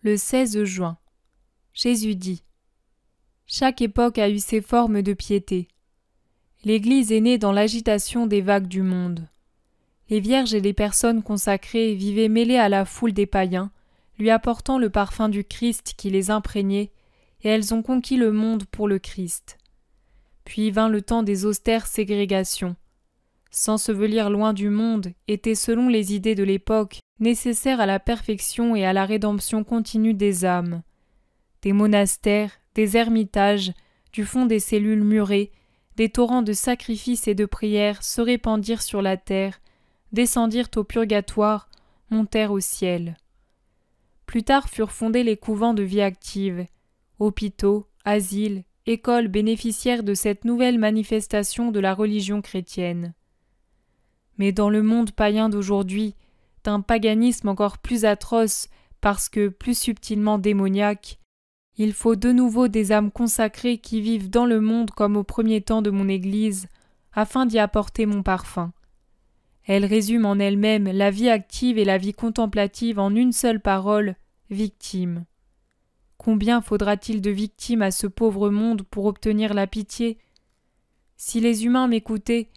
Le 16 juin. Jésus dit : chaque époque a eu ses formes de piété. L'Église est née dans l'agitation des vagues du monde. Les vierges et les personnes consacrées vivaient mêlées à la foule des païens, lui apportant le parfum du Christ qui les imprégnait, et elles ont conquis le monde pour le Christ. Puis vint le temps des austères ségrégations. S'ensevelir loin du monde était, selon les idées de l'époque, nécessaire à la perfection et à la rédemption continue des âmes. Des monastères, des ermitages, du fond des cellules murées, des torrents de sacrifices et de prières se répandirent sur la terre, descendirent au purgatoire, montèrent au ciel. Plus tard furent fondés les couvents de vie active. Hôpitaux, asiles, écoles bénéficièrent de cette nouvelle manifestation de la religion chrétienne. Mais dans le monde païen d'aujourd'hui, d'un paganisme encore plus atroce parce que plus subtilement démoniaque, il faut de nouveau des âmes consacrées qui vivent dans le monde comme au premier temps de mon Église, afin d'y apporter mon parfum. Elle résume en elle-même la vie active et la vie contemplative en une seule parole, victime. Combien faudra-t-il de victimes à ce pauvre monde pour obtenir la pitié ? Si les humains m'écoutaient,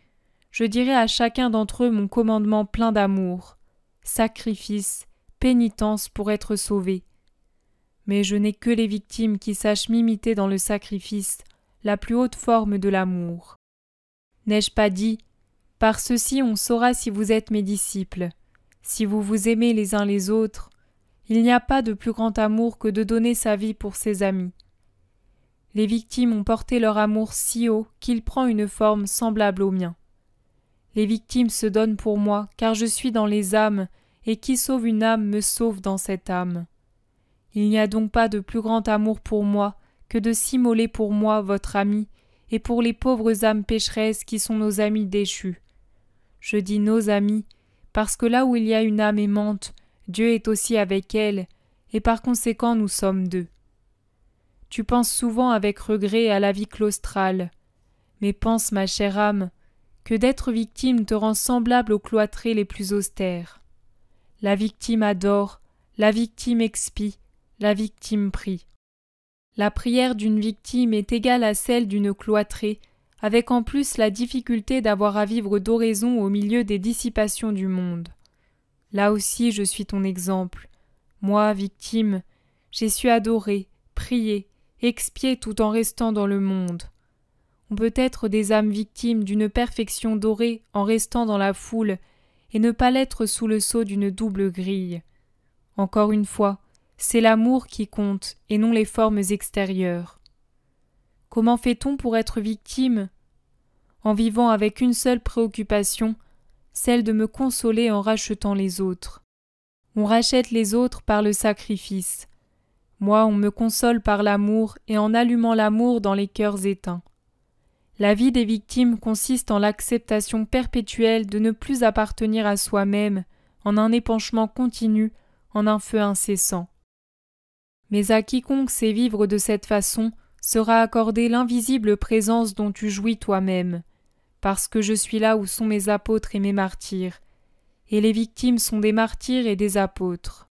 je dirais à chacun d'entre eux mon commandement plein d'amour, sacrifice, pénitence pour être sauvés. Mais je n'ai que les victimes qui sachent m'imiter dans le sacrifice, la plus haute forme de l'amour. N'ai-je pas dit : par ceci on saura si vous êtes mes disciples, si vous vous aimez les uns les autres. Il n'y a pas de plus grand amour que de donner sa vie pour ses amis. Les victimes ont porté leur amour si haut qu'il prend une forme semblable au mien. Les victimes se donnent pour moi, car je suis dans les âmes, et qui sauve une âme me sauve dans cette âme. Il n'y a donc pas de plus grand amour pour moi que de s'immoler pour moi, votre ami, et pour les pauvres âmes pécheresses qui sont nos amis déchus. Je dis nos amis, parce que là où il y a une âme aimante, Dieu est aussi avec elle, et par conséquent nous sommes deux. Tu penses souvent avec regret à la vie claustrale, mais pense, ma chère âme, que d'être victime te rend semblable aux cloîtrés les plus austères. La victime adore, la victime expie, la victime prie. La prière d'une victime est égale à celle d'une cloîtrée, avec en plus la difficulté d'avoir à vivre d'oraison au milieu des dissipations du monde. Là aussi je suis ton exemple. Moi, victime, j'ai su adorer, prier, expier tout en restant dans le monde. On peut être des âmes victimes d'une perfection dorée en restant dans la foule et ne pas l'être sous le sceau d'une double grille. Encore une fois, c'est l'amour qui compte et non les formes extérieures. Comment fait-on pour être victime ? En vivant avec une seule préoccupation, celle de me consoler en rachetant les autres. On rachète les autres par le sacrifice. Moi, on me console par l'amour et en allumant l'amour dans les cœurs éteints. La vie des victimes consiste en l'acceptation perpétuelle de ne plus appartenir à soi-même, en un épanchement continu, en un feu incessant. Mais à quiconque sait vivre de cette façon sera accordée l'invisible présence dont tu jouis toi-même, parce que je suis là où sont mes apôtres et mes martyrs, et les victimes sont des martyrs et des apôtres.